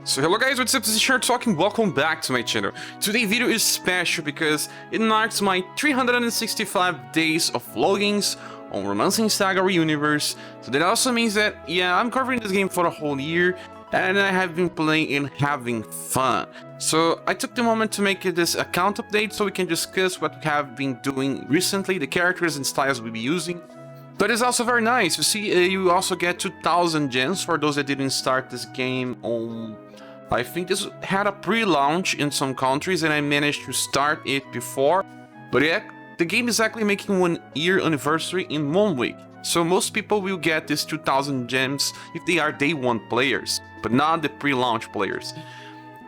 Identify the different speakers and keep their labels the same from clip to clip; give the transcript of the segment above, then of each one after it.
Speaker 1: So hello guys, what's up, this is Scher talking, welcome back to my channel. Today's video is special because it marks my 365 days of logins on romancing SaGa UniverSe. So that also means that, yeah, I'm covering this game for a whole year and I have been playing and having fun. So I took the moment to make this account update so we can discuss what we have been doing recently, the characters and styles we'll be using. But it's also very nice. You see, you also get 2,000 gems for those that didn't start this game on... I think this had a pre-launch in some countries and I managed to start it before. But yeah, the game is actually making 1 year anniversary in 1 week. So most people will get these 2,000 gems if they are day 1 players, but not the pre-launch players.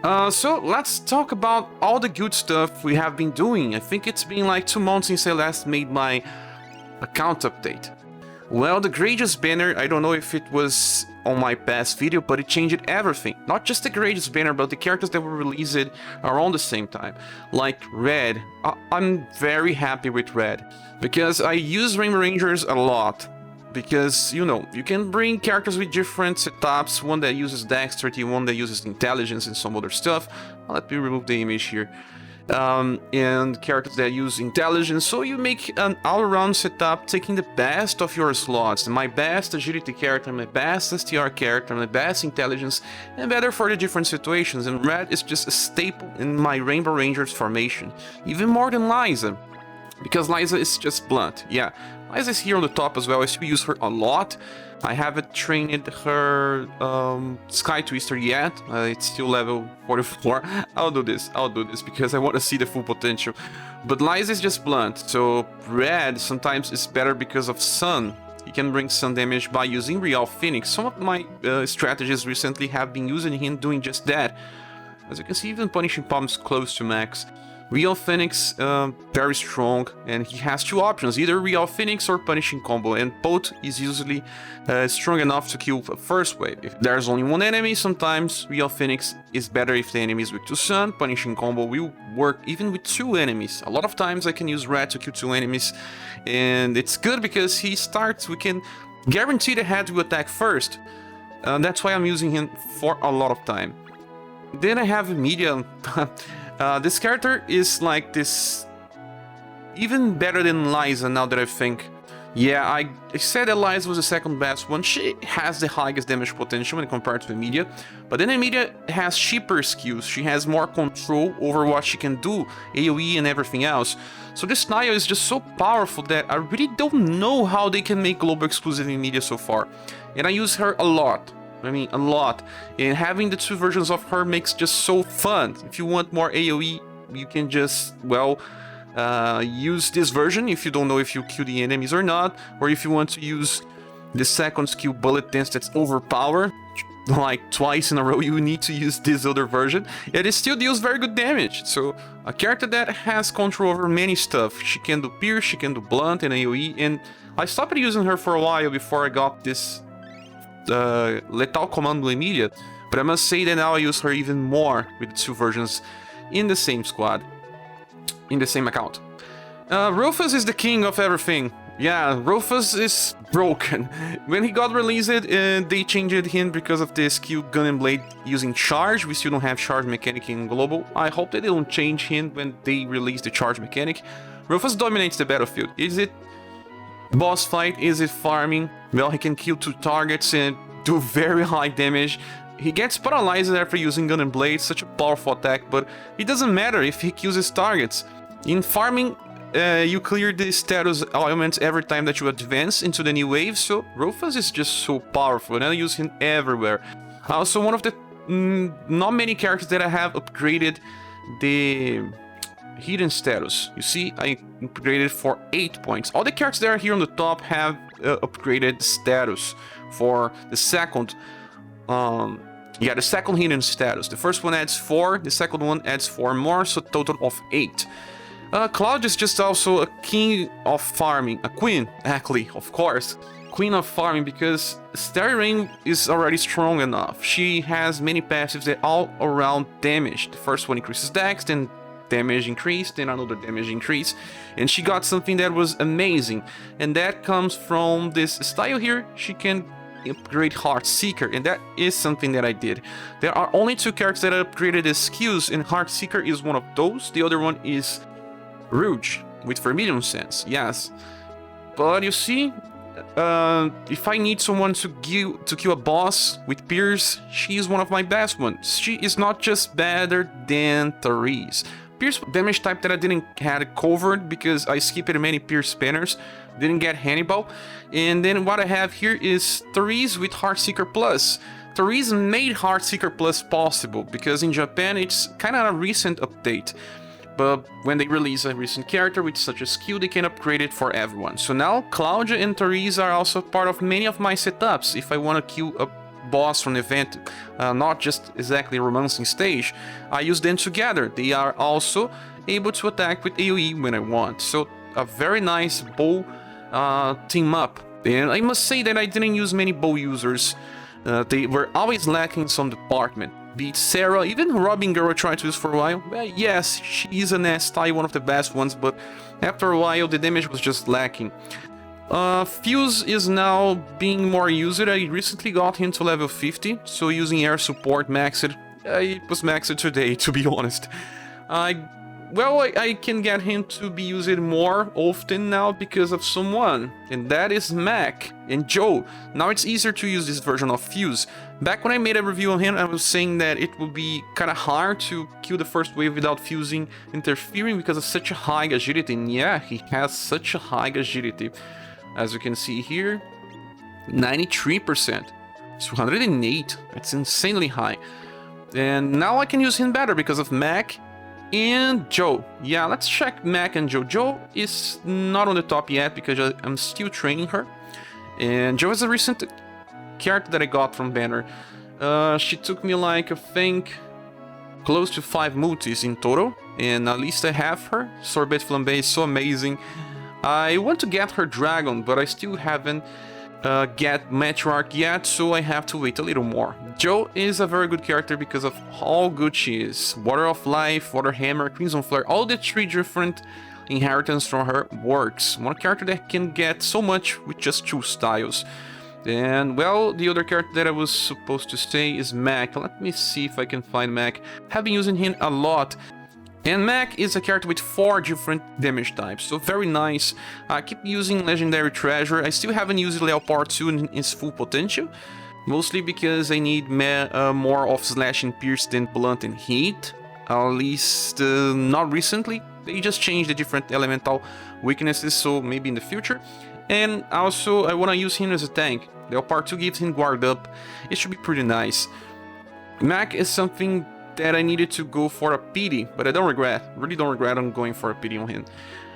Speaker 1: So let's talk about all the good stuff we have been doing. I think it's been like 2 months since I last made my account update. Well, the Greatest banner, I don't know if it was on my past video, but it changed everything. Not just the Greatest banner, but the characters that were released around the same time. Like Red. I'm very happy with Red, because I use Rainbow Rangers a lot. Because, you know, you can bring characters with different setups, one that uses dexterity, one that uses intelligence and some other stuff. Let me remove the image here. And characters that use intelligence, so you make an all-around setup taking the best of your slots. My best agility character, my best STR character, my best intelligence, and better for the different situations. And Red is just a staple in my Rainbow Rangers formation, even more than Liza, because Liza is just blunt. Yeah, Liza is here on the top as well. I still use her a lot. I haven't trained her Sky Twister yet. It's still level 44. I'll do this because I want to see the full potential. But Liza is just blunt, so Red sometimes is better because of Sun. He can bring some damage by using Real Phoenix. Some of my strategies recently have been using him doing just that. As you can see, even punishing palms close to max. Real Phoenix, very strong, and he has 2 options, either Real Phoenix or Punishing Combo, and both is usually strong enough to kill the first wave. If there's only 1 enemy, sometimes Real Phoenix is better if the enemy is with 2 Sun. Punishing Combo will work even with 2 enemies. A lot of times I can use Red to kill 2 enemies, and it's good because he starts, we can guarantee the head will attack first. That's why I'm using him for a lot of time. Then I have Media. This character is like this, even better than Liza now that I think. Yeah, I said that Liza was the second best one. She has the highest damage potential when compared to Emilia, but then Emilia has cheaper skills. She has more control over what she can do, AoE and everything else. So this style is just so powerful that I really don't know how they can make global exclusive Emilia so far. And I use her a lot. I mean, a lot. And having the 2 versions of her makes just so fun. If you want more AoE, you can just, well, use this version if you don't know if you kill the enemies or not. Or if you want to use the second skill, Bullet Dance, that's overpowered, like twice in a row, you need to use this other version. And it still deals very good damage. So, a character that has control over many stuff. She can do Pierce, she can do Blunt and AoE. And I stopped using her for a while before I got this Lethal Commando Emilia, but I must say that now I use her even more with the 2 versions in the same squad, in the same account. Rufus is the king of everything. Yeah, Rufus is broken. When he got released, they changed him because of the skill Gun and Blade using charge. We still don't have charge mechanic in global. I hope that they don't change him when they release the charge mechanic. Rufus dominates the battlefield. Is it boss fight? Is it farming? Well, he can kill 2 targets and do very high damage. He gets paralyzed after using Gun and Blade, such a powerful attack, but it doesn't matter if he kills his targets. In farming, you clear the status elements every time that you advance into the new wave, so Rufus is just so powerful, and I use him everywhere. Also, one of the not many characters that I have upgraded the hidden status. You see, I upgraded for 8 points. All the characters that are here on the top have upgraded status for the second, the second hidden status. The first one adds 4, the second one adds 4 more, so total of 8. Cloud is just also a king of farming, a queen, actually, of course. Queen of farming, because Starry Rain is already strong enough. She has many passives that all around damage. The first one increases dex, then damage increase, then another damage increase, and she got something that was amazing, and that comes from this style here. She can upgrade Heartseeker, and that is something that I did. There are only 2 characters that upgraded the skills, and Heartseeker is one of those. The other one is Rouge, with Vermilion Sense, yes. But you see, if I need someone to kill a boss with Pierce, she is one of my best ones. She is not just better than Therese. Pierce damage type that I didn't have covered because I skipped many Pierce banners, didn't get Hannibal. And then what I have here is Therese with Heartseeker Plus. Therese made Heartseeker Plus possible because in Japan it's kind of a recent update. But when they release a recent character with such a skill, they can upgrade it for everyone. So now Claudia and Therese are also part of many of my setups. If I want to kill a boss from the event, not just exactly romancing stage, I use them together. They are also able to attack with AoE when I want. So a very nice bow team up. And I must say that I didn't use many bow users. They were always lacking in some department. Be it Sarah, even Robin Girl I tried to use for a while. Well, yes, she is an S-Tie, one of the best ones, but after a while the damage was just lacking. Fuse is now being more used. I recently got him to level 50, so using air support maxed. It was maxed today, to be honest. I can get him to be used more often now because of someone, and that is Mac and Joe. Now it's easier to use this version of Fuse. Back when I made a review on him, I was saying that it would be kind of hard to kill the first wave without fusing interfering because of such a high agility. And yeah, he has such a high agility. As you can see here, 93%. It's 108. It's insanely high. And now I can use him better because of Mac and Joe. Yeah, let's check Mac and Joe. Joe is not on the top yet because I'm still training her. And Joe is a recent character that I got from Banner. She took me like, I think, close to 5 multis in total. And at least I have her. Sorbet Flambe is so amazing. I want to get her Dragon, but I still haven't get Matriarch yet, so I have to wait a little more. Joe is a very good character because of how good she is. Water of Life, Water Hammer, Crimson Flare, all the 3 different inheritance from her works. One character that can get so much with just 2 styles. And well, the other character that I was supposed to say is Mac. Let me see if I can find Mac. I've been using him a lot. And Mac is a character with 4 different damage types, so very nice. I keep using Legendary Treasure. I still haven't used Leopard 2 in its full potential, mostly because I need more of Slash and Pierce than Blunt and Heat. At least not recently. They just changed the different elemental weaknesses, so maybe in the future. And also, I want to use him as a tank. Leopard 2 gives him guard up. It should be pretty nice. Mac is something that I needed to go for a pity, but I don't regret. Really don't regret on going for a pity on him.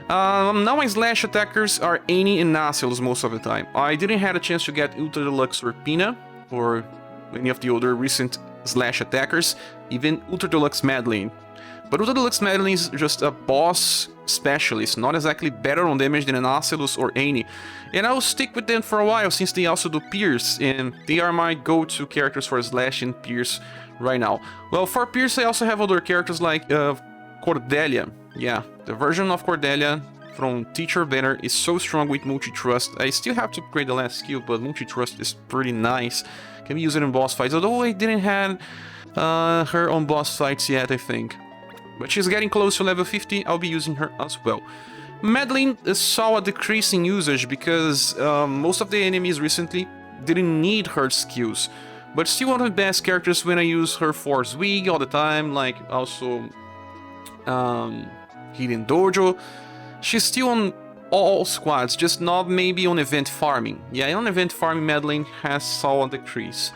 Speaker 1: Now my slash attackers are Annie and Nacilus most of the time. I didn't have a chance to get Ultra Deluxe or Pina, or any of the other recent slash attackers, even Ultra Deluxe Madeline. But Ultra Deluxe Madeline is just a boss specialist, not exactly better on damage than an Nacilus or Annie. And I'll stick with them for a while since they also do Pierce, and they are my go-to characters for Slash and Pierce right now. Well, for Pierce I also have other characters like Cordelia. Yeah, the version of Cordelia from Teacher Banner is so strong with Multi-Trust. I still have to upgrade the last skill, but Multi-Trust is pretty nice. Can be used in boss fights, although I didn't have her on boss fights yet, I think. But she's getting close to level 50, I'll be using her as well. Madeline saw a decrease in usage because most of the enemies recently didn't need her skills. But still one of the best characters when I use her for Zwig all the time, like also Hidden Dojo. She's still on all squads, just not maybe on event farming. Yeah, on event farming Madeline has saw a decrease.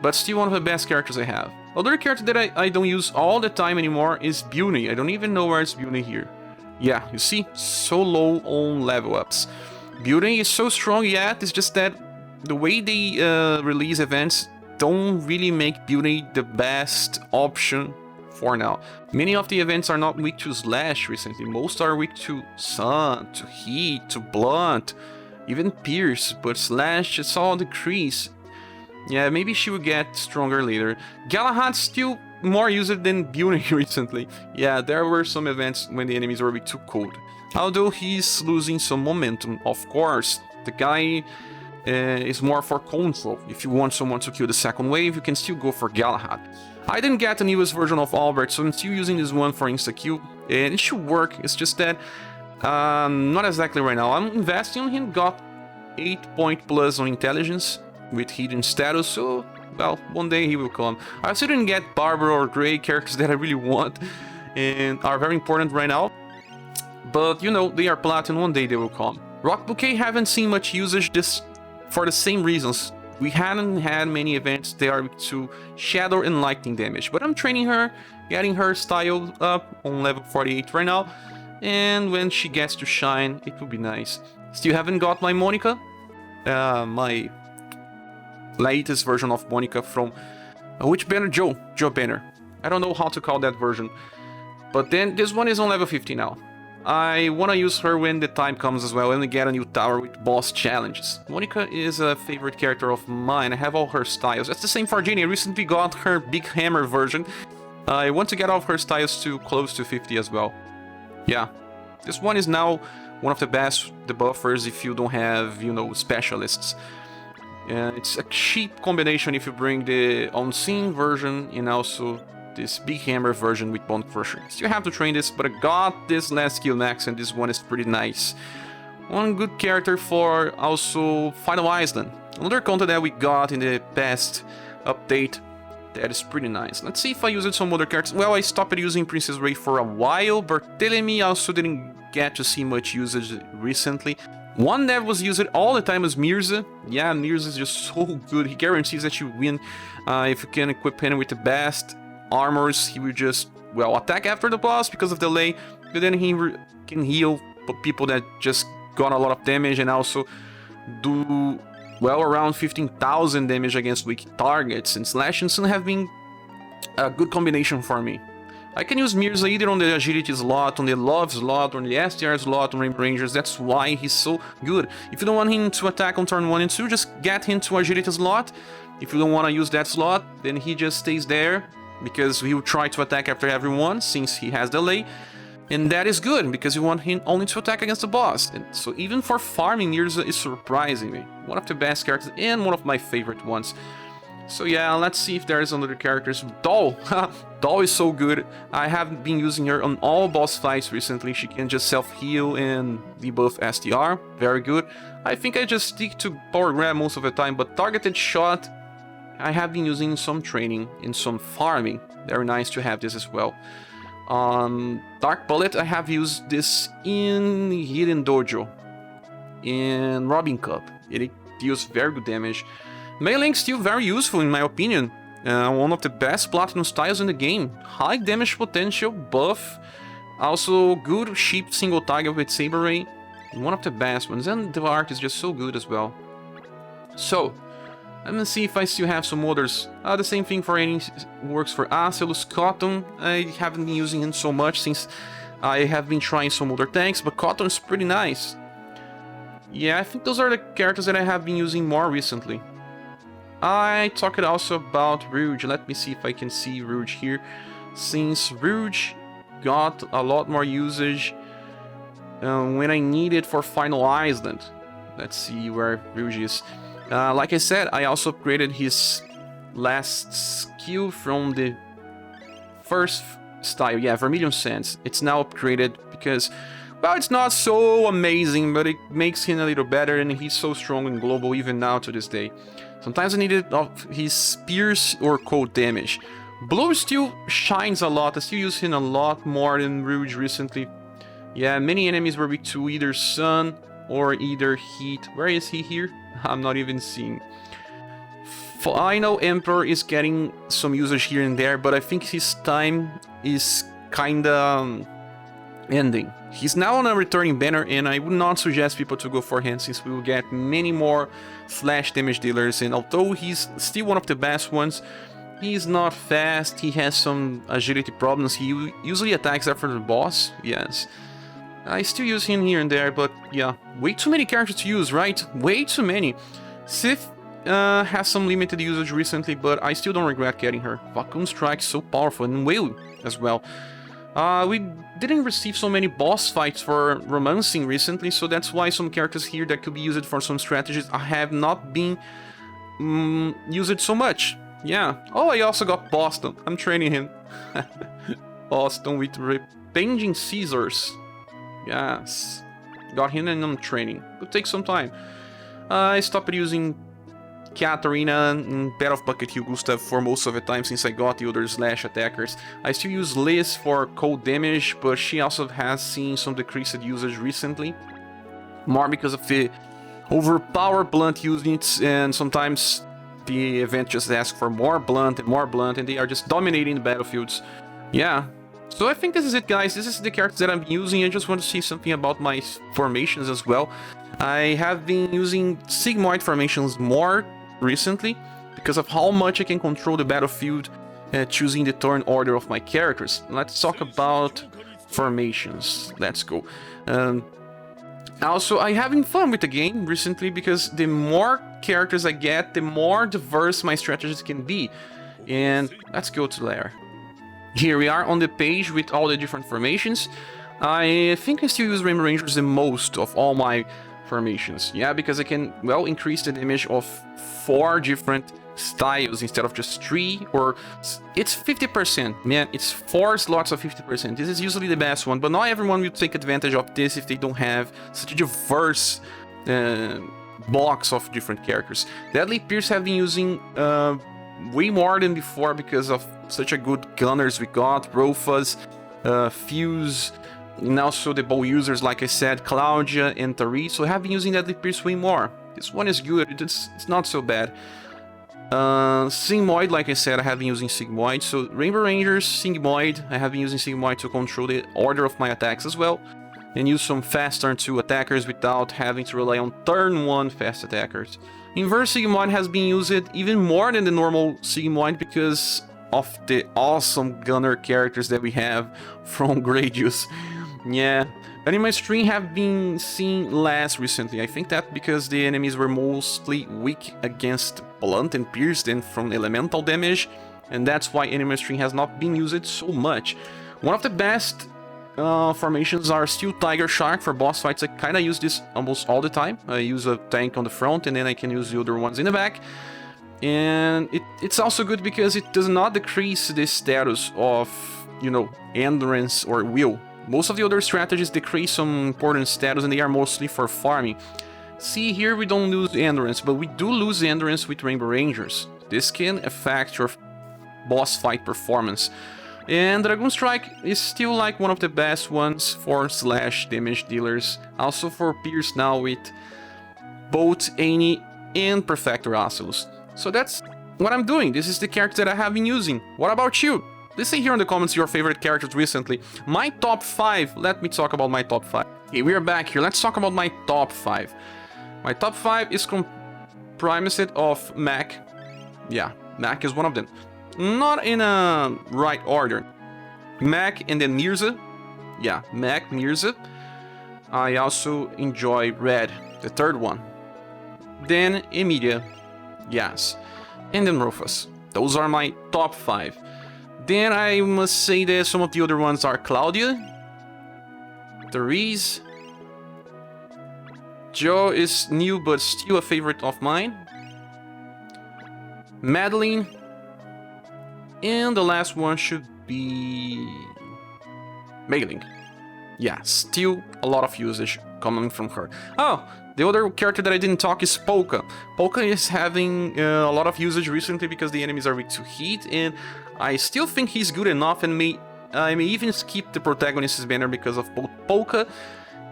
Speaker 1: But still one of the best characters I have. Other character that I don't use all the time anymore is Beauty. I don't even know where it's Beauty here. Yeah, you see, so low on level ups. Beauty is so strong yet, it's just that the way they release events don't really make Beauty the best option for now. Many of the events are not weak to Slash recently, most are weak to Sun, to Heat, to Blunt, even Pierce, but Slash is all decrease. Yeah, maybe she will get stronger later. Galahad's still more used than Beauty recently. Yeah, there were some events when the enemies were a bit too cold. Although he's losing some momentum, of course. The guy is more for control. If you want someone to kill the second wave, you can still go for Galahad. I didn't get the newest version of Albert, so I'm still using this one for insta-kill, and it should work. It's just that, not exactly right now. I'm investing on him, got 8 point plus on intelligence with hidden status, so, well, one day he will come. I still didn't get Barbara or Grey, characters that I really want and are very important right now, but, you know, they are platinum, one day they will come. Rock Bouquet haven't seen much usage this for the same reasons. We hadn't had many events there to shadow and lightning damage, but I'm training her, getting her style up on level 48 right now, and when she gets to shine, it will be nice. Still haven't got my Monica, my latest version of Monica from which banner? Joe banner. I don't know how to call that version, but then this one is on level 50 now. I want to use her when the time comes as well and get a new tower with boss challenges. Monica is a favorite character of mine. I have all her styles. That's the same for Jenny. I recently got her Big Hammer version. I want to get all of her styles to close to 50 as well. Yeah, this one is now one of the best debuffers if you don't have, you know, specialists. It's a cheap combination if you bring the Unseen version and also this Big Hammer version with Bone Crusher. Still have to train this, but I got this last skill max and this one is pretty nice. One good character for also Final Island. Another content that we got in the past update that is pretty nice. Let's see if I use some other characters. Well, I stopped using Princess Ray for a while. Barthélemy also didn't get to see much usage recently. One that was used all the time is Mirza. Yeah, Mirza is just so good. He guarantees that you win if you can equip him with the best armors. He will just, well, attack after the boss because of delay, but then he can heal people that just got a lot of damage and also do, well, around 15,000 damage against weak targets, and Slash and Sun have been a good combination for me. I can use Mirza either on the Agility slot, on the Love slot, or on the STR slot, on Rainbow Rangers. That's why he's so good. If you don't want him to attack on turn 1 and 2, just get him to Agility slot. If you don't want to use that slot, then he just stays there, because he will try to attack after everyone, since he has delay. And that is good, because you want him only to attack against the boss. And so even for farming, Mirza is surprising me. One of the best characters, and one of my favorite ones. So yeah, let's see if there's another characters. Doll! Doll is so good. I have been using her on all boss fights recently. She can just self-heal and debuff STR. Very good. I think I just stick to Power Grab most of the time, but Targeted Shot I have been using in some training, in some farming. Very nice to have this as well. Dark Bullet, I have used this in Hidden Dojo, in Robin Cup. It deals very good damage. Melee still very useful in my opinion. One of the best platinum styles in the game. High damage potential, buff. Also good cheap single target with Saber Ray. One of the best ones, and the art is just so good as well. So, let me see if I still have some others. The same thing for any works for Acelus, Cotton. I haven't been using him so much since I have been trying some other tanks, but Cotton is pretty nice. Yeah, I think those are the characters that I have been using more recently. I talked also about Rouge. Let me see if I can see Rouge here. Since Rouge got a lot more usage when I need it for Final Island. Let's see where Rouge is. Like I said, I also upgraded his last skill from the first style. Yeah, Vermilion Sands. It's now upgraded because, well, it's not so amazing, but it makes him a little better, and he's so strong in global even now to this day. Sometimes I needed his pierce or cold damage. Blue still shines a lot. I still use him a lot more than Rouge recently. Yeah, many enemies were weak to either sun or either heat. Where is he here? I'm not even seeing. I know Emperor is getting some usage here and there, but I think his time is kinda ending. He's now on a returning banner, and I would not suggest people to go for him since we will get many more slash damage dealers, and although he's still one of the best ones, he's not fast, he has some agility problems, he usually attacks after the boss, yes. I still use him here and there, but yeah, way too many characters to use, right? Way too many. Sith has some limited usage recently, but I still don't regret getting her. Vacuum Strike is so powerful, and Whale as well. We didn't receive so many boss fights for romancing recently, so that's why some characters here that could be used for some strategies have not been used so much. Yeah. Oh, I also got Boston. I'm training him. Boston with Repenging Scissors. Yes. Got him and I'm training. Could take some time. I stopped using Katarina and Path of Bucket Hill Gustav for most of the time since I got the other slash attackers. I still use Liz for cold damage, but she also has seen some decreased usage recently. More because of the overpowered blunt units, and sometimes the event just asks for more blunt, and they are just dominating the battlefields. Yeah. So I think this is it, guys. This is the characters that I'm using. I just want to say something about my formations as well. I have been using Sigmoid formations more recently because of how much I can control the battlefield choosing the turn order of my characters. Let's talk about formations. Let's go. Also, I'm having fun with the game recently because the more characters I get, the more diverse my strategies can be. And let's go to there. Here we are on the page with all the different formations. I think I still use Rainbow Rangers the most of all my formations. Yeah, because I can, well, increase the damage of 4 different styles instead of just 3, or it's 50%. Man, it's 4 slots of 50%. This is usually the best one, but not everyone will take advantage of this if they don't have such a diverse box of different characters. Deadly Pierce have been using way more than before because of such a good gunners we got, Rofas, Fuse, and also the bow users, like I said, Claudia and Tari, so I have been using Deadly Pierce way more. This one is good, it's not so bad. Sigmoid, like I said, I have been using Sigmoid, so Rainbow Rangers, Sigmoid, I have been using Sigmoid to control the order of my attacks as well, and use some fast turn 2 attackers without having to rely on turn 1 fast attackers. Inverse Sigmoid has been used even more than the normal Sigmoid because of the awesome gunner characters that we have from Gradius. Yeah, Anime String have been seen less recently. I think that because the enemies were mostly weak against blunt and pierced and from elemental damage, and that's why Anime String has not been used so much. One of the best formations are Steel Tiger Shark for boss fights. I kinda use this almost all the time. I use a tank on the front and then I can use the other ones in the back. And it's also good because it does not decrease the status of, you know, endurance or will. Most of the other strategies decrease some important status and they are mostly for farming. See, here we don't lose endurance, but we do lose endurance with Rainbow Rangers. This can affect your boss fight performance. And Dragon Strike is still like one of the best ones for slash damage dealers. Also for Pierce now with both Annie and Perfector Ocelus. So that's what I'm doing. This is the character that I have been using. What about you? Please say here in the comments your favorite characters recently. My top 5. Let me talk about my top 5. Okay, we are back here. Let's talk about my top 5. My top 5 is comprised of Mac. Yeah, Mac is one of them. Not in a right order. Mac and then Mirza. Yeah, Mac, Mirza. I also enjoy Red, the third one. Then Emilia. Yes. And then Rufus. Those are my top 5. Then I must say that some of the other ones are Claudia, Therese, Joe is new but still a favorite of mine, Madeline, and the last one should be Mailing. Yeah, still a lot of usage coming from her. Oh, the other character that I didn't talk is Polka. Polka is having a lot of usage recently because the enemies are weak to heat, and I still think he's good enough, and I may even skip the protagonist's banner because of both Polka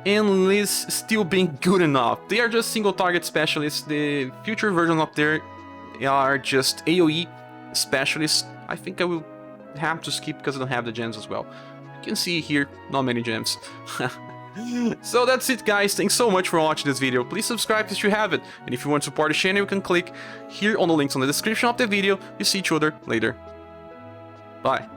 Speaker 1: and Liz still being good enough. They are just single target specialists. The future versions of there are just AoE specialists. I think I will have to skip because I don't have the gems as well. You can see here, not many gems. So that's it, guys. Thanks so much for watching this video. Please subscribe if you haven't, and if you want to support the channel, you can click here on the links on the description of the video. We see each other later. Bye.